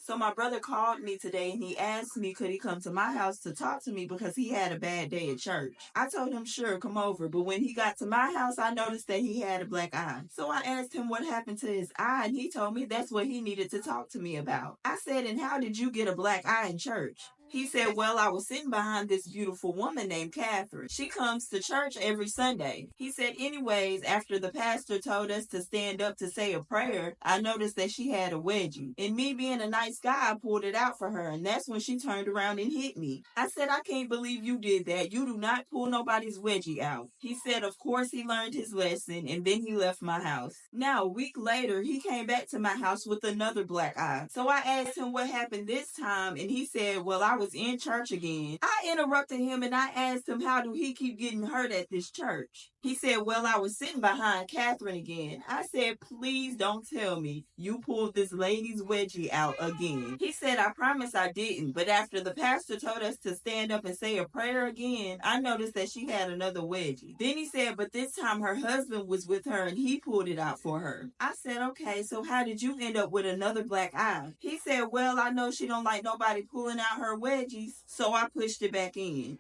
So my brother called me today and he asked me could he come to my house to talk to me because he had a bad day at church. I told him sure, come over. But when he got to my house, I noticed that he had a black eye. So I asked him what happened to his eye and he told me that's what he needed to talk to me about. I said, and how did you get a black eye in church? He said, well, I was sitting behind this beautiful woman named Catherine. She comes to church every Sunday. He said, anyways, after the pastor told us to stand up to say a prayer, I noticed that she had a wedgie. And me being a nice guy, I pulled it out for her. And that's when she turned around and hit me. I said, I can't believe you did that. You do not pull nobody's wedgie out. He said, of course, he learned his lesson. And then he left my house. Now, a week later, he came back to my house with another black eye. So I asked him what happened this time. And he said, well, I was in church again. I interrupted him and I asked him how do he keep getting hurt at this church. He said, well, I was sitting behind Catherine again. I said, please don't tell me you pulled this lady's wedgie out again. He said, I promise I didn't. But after the pastor told us to stand up and say a prayer again, I noticed that she had another wedgie. Then he said, but this time her husband was with her and he pulled it out for her. I said, okay, so how did you end up with another black eye? He said, well, I know she don't like nobody pulling out her wedgies, so I pushed it back in.